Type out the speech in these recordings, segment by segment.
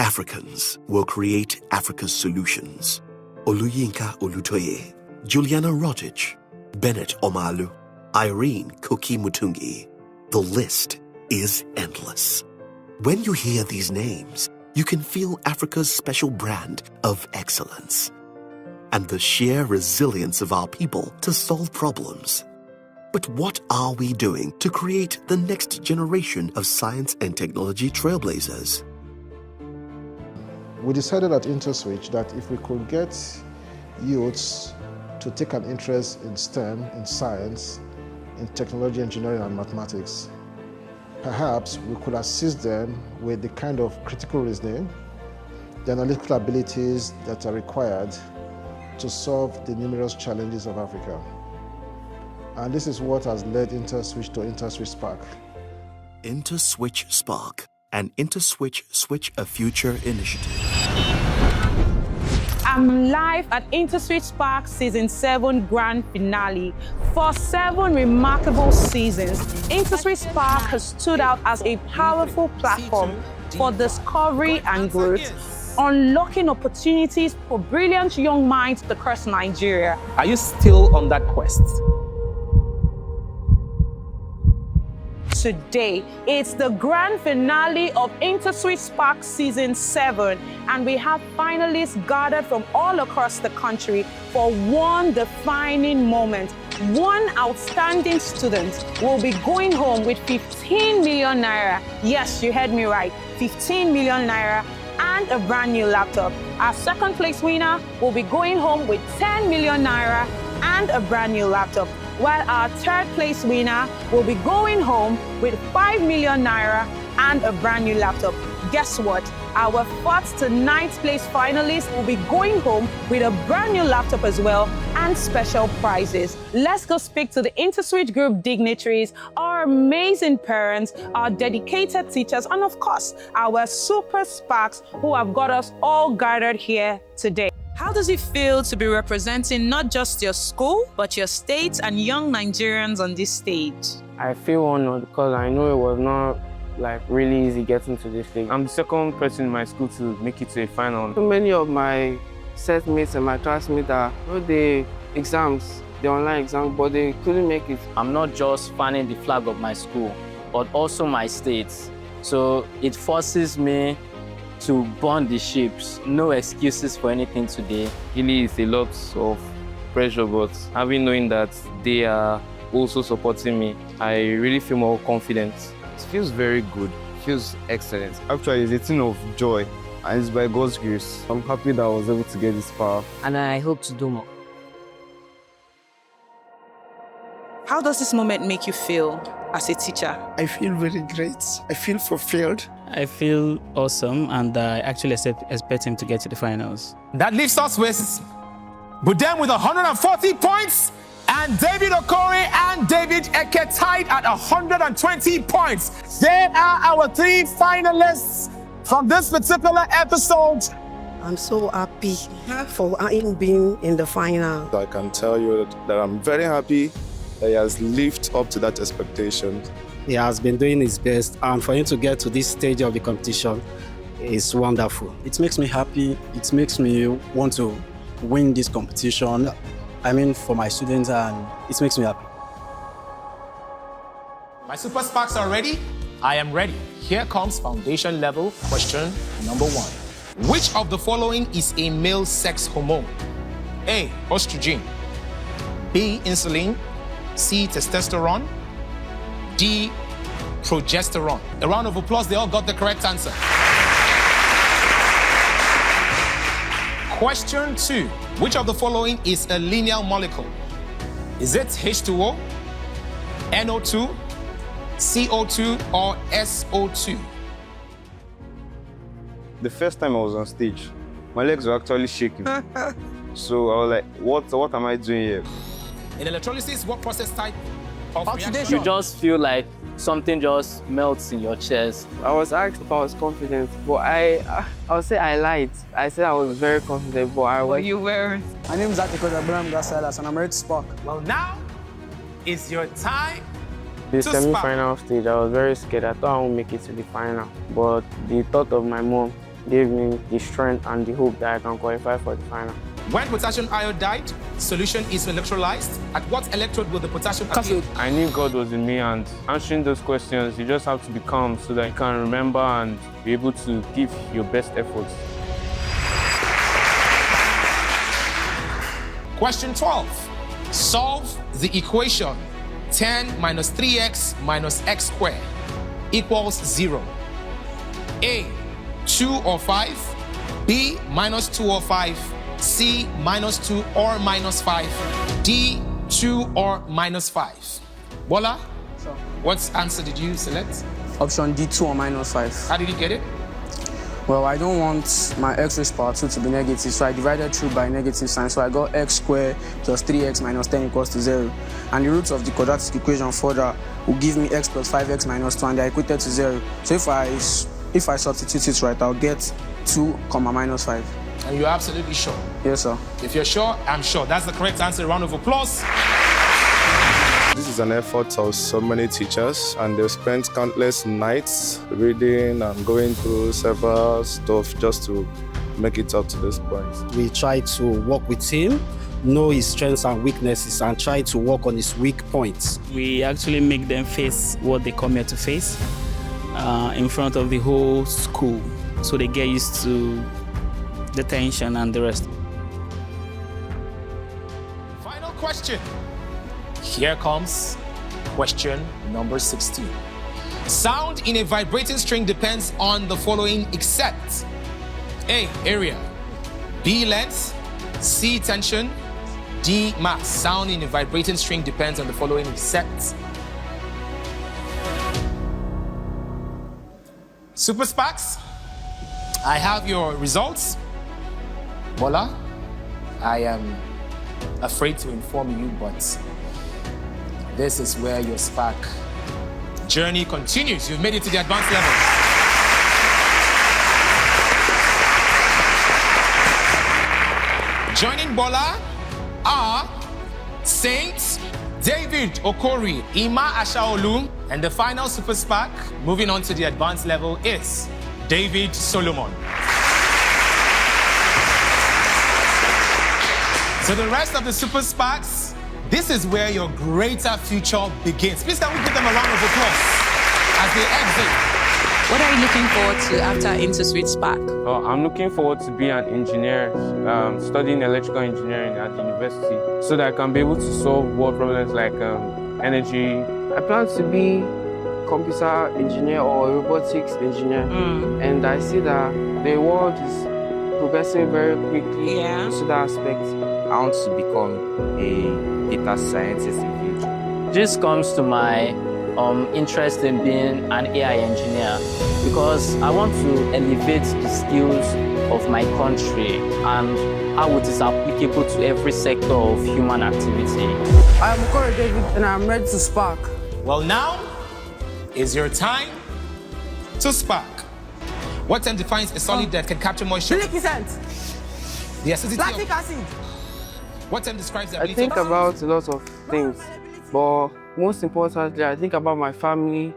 Africans will create Africa's solutions. Oluyinka Olutoye, Juliana Rotich, Bennett Omalu, Irene Koki Mutungi. The list is endless. When you hear these names, you can feel Africa's special brand of excellence and the sheer resilience of our people to solve problems. But what are we doing to create the next generation of science and technology trailblazers? We decided at Interswitch that if we could get youths to take an interest in STEM, in science, in technology, engineering, and mathematics, perhaps we could assist them with the kind of critical reasoning, the analytical abilities that are required to solve the numerous challenges of Africa. And this is what has led Interswitch to InterswitchSPAK. InterswitchSPAK, an Interswitch Switch a Future initiative. I'm live at InterswitchSPAK Season 7 Grand Finale. For 7 remarkable seasons, InterswitchSPAK has stood out as a powerful platform for discovery and growth, unlocking opportunities for brilliant young minds across Nigeria. Are you still on that quest? Today, it's the grand finale of InterswitchSPAK Season 7, and we have finalists gathered from all across the country for one defining moment. One outstanding student will be going home with 15 million naira. Yes, you heard me right, 15 million naira and a brand new laptop. Our second place winner will be going home with 10 million naira and a brand new laptop, while our third place winner will be going home with 5 million naira and a brand new laptop. Guess what? Our 4th to 9th place finalists will be going home with a brand new laptop as well and special prizes. Let's go speak to the Interswitch Group dignitaries, our amazing parents, our dedicated teachers, and of course, our super SPAKs who have got us all gathered here today. How does it feel to be representing not just your school, but your state and young Nigerians on this stage? I feel honored because I know it was not really easy getting to this stage. I'm the second person in my school to make it to a final. So many of my set mates and my classmates are the exams, the online exams, but they couldn't make it. I'm not just fanning the flag of my school, but also my state. So it forces me to burn the ships. No excuses for anything today. Really, it's a lot of pressure, but knowing that they are also supporting me, I really feel more confident. It feels very good. It feels excellent. Actually, it's a thing of joy, and it's by God's grace. I'm happy that I was able to get this far. And I hope to do more. How does this moment make you feel as a teacher? I feel very great. I feel fulfilled. I feel awesome, and I actually expect him to get to the finals. That leaves us with Budem with 140 points, and David Okori and David Eke tied at 120 points. There are our 3 finalists from this particular episode. I'm so happy for him being in the final. I can tell you that I'm very happy that he has lived up to that expectation. He has been doing his best, and for him to get to this stage of the competition is wonderful. It makes me happy. It makes me want to win this competition. I mean, for my students, and it makes me happy. My super SPAKs are ready? I am ready. Here comes foundation level question number 1. Which of the following is a male sex hormone? A, estrogen. B, insulin. C, testosterone. D, progesterone. A round of applause, they all got the correct answer. Question 2. Which of the following is a linear molecule? Is it H2O, NO2, CO2, or SO2? The first time I was on stage, my legs were actually shaking. So I was like, what am I doing here? In electrolysis, what process type of reaction? You just feel like something just melts in your chest. I was asked if I was confident, but I would say I lied. I said I was very confident, but I was. What you were? My name is Abraham Gasalas, and I'm ready to SPAK. Well, now is your time. The semi-final stage, I was very scared. I thought I wouldn't make it to the final, but the thought of my mom gave me the strength and the hope that I can qualify for the final. When potassium iodide solution is electrolyzed, at what electrode will the potassium appear? I knew God was in me, and answering those questions, you just have to be calm so that you can remember and be able to give your best efforts. Question 12. Solve the equation 10 minus 3x minus x squared equals 0. A, 2 or 5. B, minus 2 or 5. C, minus 2 or minus 5. D, 2 or minus 5. Bola, So, what answer did you select? option D, 2 or minus 5. How did you get it? Well, I don't want my x raised power 2 to be negative, so I divided through by negative sign. So I got x squared plus 3x minus 10 equals to 0. And the root of the quadratic equation further will give me x plus 5x minus 2, and they're equated to 0. So if I substitute it right, I'll get 2, minus 5. And you're absolutely sure? Yes, sir. If you're sure, I'm sure. That's the correct answer. Round of applause. This is an effort of so many teachers, and they've spent countless nights reading and going through several stuff just to make it up to this point. We try to work with him, know his strengths and weaknesses, and try to work on his weak points. We actually make them face what they come here to face in front of the whole school, so they get used to the tension and the rest. Final question. Here comes question number 16. Sound in a vibrating string depends on the following except A, area, B, length, C, tension, D, mass. Sound in a vibrating string depends on the following except. Super SPAKs, I have your results. Bola, I am afraid to inform you, but this is where your SPAK journey continues. You've made it to the advanced level. Joining Bola are Saint David Okori, Ima Ashaolu, and the final Super SPAK moving on to the advanced level is David Solomon. So the rest of the Super SPAKs, this is where your greater future begins. Please can we give them a round of applause as they exit. What are you looking forward to after InterswitchSPAK? Oh, I'm looking forward to being an engineer, studying electrical engineering at the university, so that I can be able to solve world problems like energy. I plan to be computer engineer or robotics engineer, and I see that the world is progressing very quickly to that aspect. I want to become a data scientist in future. This comes to my interest in being an AI engineer because I want to elevate the skills of my country and how it is applicable to every sector of human activity. I am Corey David and I'm ready to SPAK. Well, now is your time to SPAK. What term defines a solid that can capture moisture? 3%. The acidity Lactic acid. What term describes the I ability think of... about a lot of things, but most importantly, I think about my family,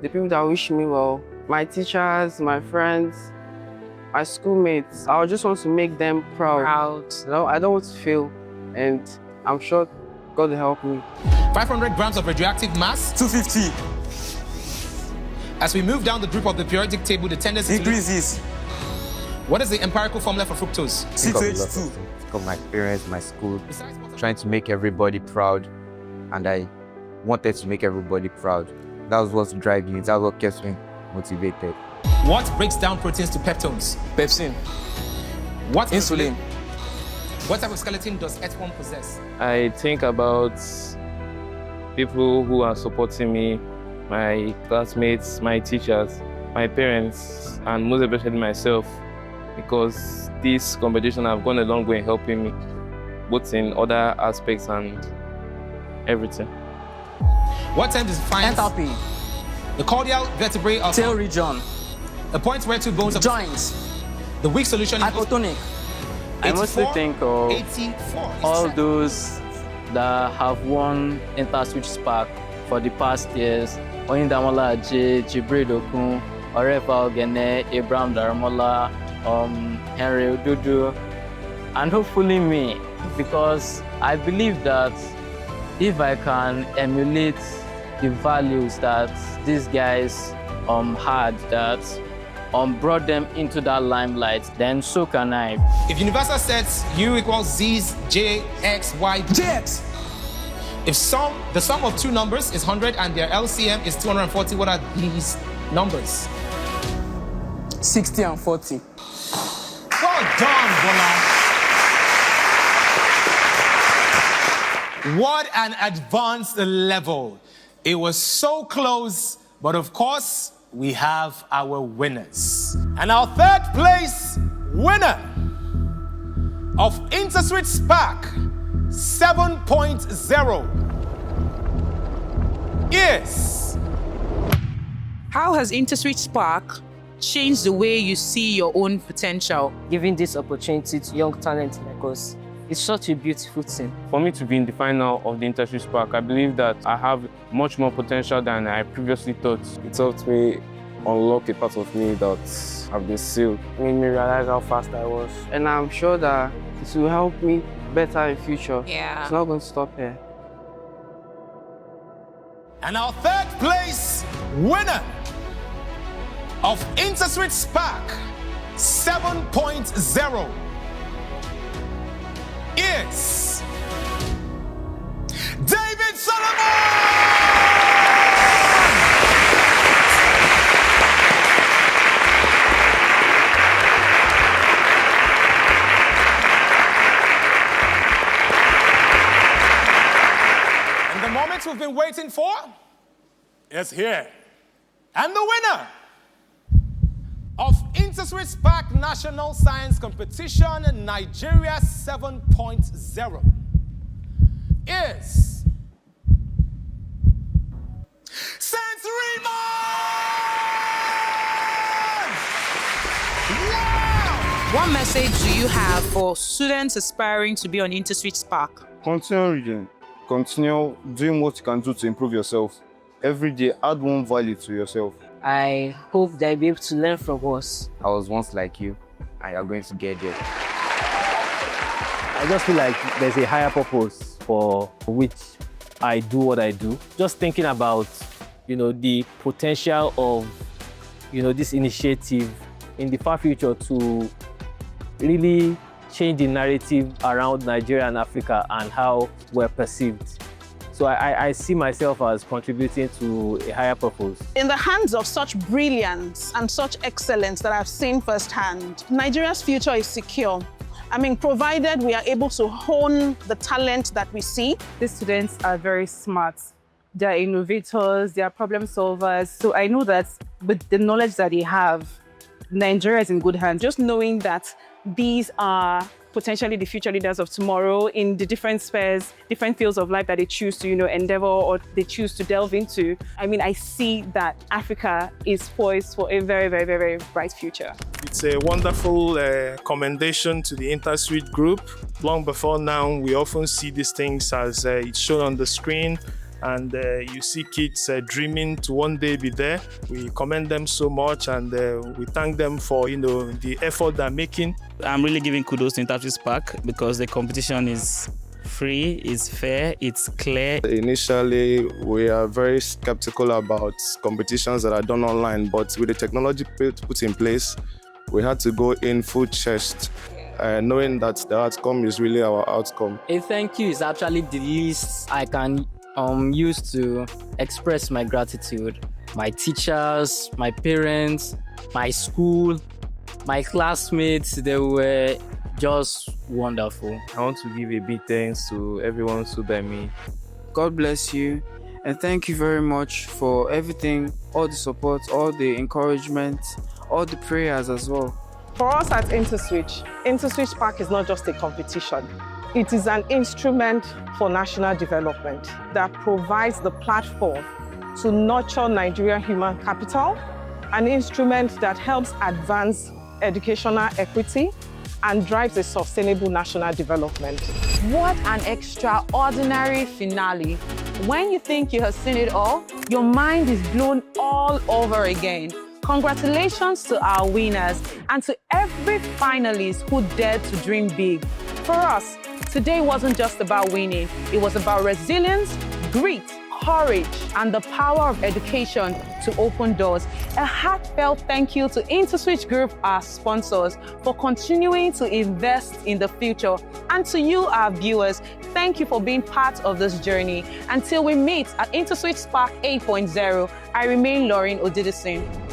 the people that wish me well, my teachers, my friends, my schoolmates. I just want to make them proud. You know, I don't want to fail, and I'm sure God will help me. 500 grams of radioactive mass. 250. As we move down the group of the periodic table, the tendency increases. What is the empirical formula for fructose? C2H2. Of my parents, my school, trying to make everybody proud, and I wanted to make everybody proud. That was what drives me. That was what kept me motivated. What breaks down proteins to peptones? Pepsin. What insulin? What type of skeleton does earthworm possess? I think about people who are supporting me, my classmates, my teachers, my parents, and most especially myself, because this competition have gone a long way in helping me, both in other aspects and everything. What term defines enthalpy? The caudal vertebrae of tail region. The point where two bones of joints. The weak solution hypotonic. I mostly think of 84. all those that have won InterswitchSPAK for the past years. Oyindamola J, Jibril Dokun, Orefa Ogene, Abraham Daramola, Henry Odudu, and hopefully me, because I believe that if I can emulate the values that these guys had, that brought them into that limelight, then so can I. If universal sets U equals Z's, J, X, Y, JX. If the sum of two numbers is 100 and their LCM is 240, what are these numbers? 60 and 40. Well done, Bola. What an advanced level. It was so close, but of course, we have our winners. And our third place winner of InterswitchSPAK 7.0 is... How has InterswitchSPAK changed the way you see your own potential? Giving this opportunity to young talent like us, it's such a beautiful thing. For me to be in the final of the InterswitchSPAK, I believe that I have much more potential than I previously thought. It helped me unlock a part of me that have been sealed. It made me realize how fast I was. And I'm sure that this will help me better in future. Yeah. It's not going to stop here. And our third place winner of InterswitchSPAK 7.0 is David Solomon! And the moment we've been waiting for is here. And the winner of InterswitchSPAK National Science Competition Nigeria 7.0 is Saint Remo! Wow! What message do you have for students aspiring to be on InterswitchSPAK? Continue reading. Continue doing what you can do to improve yourself. Every day, add one value to yourself. I hope they'll be able to learn from us. I was once like you, and you're going to get there. I just feel like there's a higher purpose for which I do what I do. Just thinking about, the potential of, this initiative in the far future to really change the narrative around Nigeria and Africa and how we're perceived. So I see myself as contributing to a higher purpose. In the hands of such brilliance and such excellence that I've seen firsthand, Nigeria's future is secure. Provided we are able to hone the talent that we see. These students are very smart. They are innovators, they are problem solvers. So I know that with the knowledge that they have, Nigeria is in good hands. Just knowing that these are potentially the future leaders of tomorrow in the different spheres, different fields of life that they choose to, endeavor or they choose to delve into. I see that Africa is poised for a very, very, very, very bright future. It's a wonderful commendation to the Interswitch group. Long before now, we often see these things as it's shown on the screen, and you see kids dreaming to one day be there. We commend them so much, and we thank them for the effort they're making. I'm really giving kudos to InterswitchSPAK because the competition is free, it's fair, it's clear. Initially, we are very skeptical about competitions that are done online, but with the technology put in place, we had to go in full chest, knowing that the outcome is really our outcome. A thank you is actually the least I can use to express my gratitude. My teachers, my parents, my school, my classmates, they were just wonderful. I want to give a big thanks to everyone who stood by me. God bless you, and thank you very much for everything, all the support, all the encouragement, all the prayers as well. For us at InterswitchSPAK is not just a competition. It is an instrument for national development that provides the platform to nurture Nigerian human capital, an instrument that helps advance educational equity and drives a sustainable national development. What an extraordinary finale. When you think you have seen it all, your mind is blown all over again. Congratulations to our winners and to every finalist who dared to dream big. For us, today wasn't just about winning. It was about resilience, grit, courage, and the power of education to open doors. A heartfelt thank you to Interswitch Group, our sponsors, for continuing to invest in the future. And to you, our viewers, thank you for being part of this journey. Until we meet at InterswitchSPAK 8.0, I remain Lauren Odidison.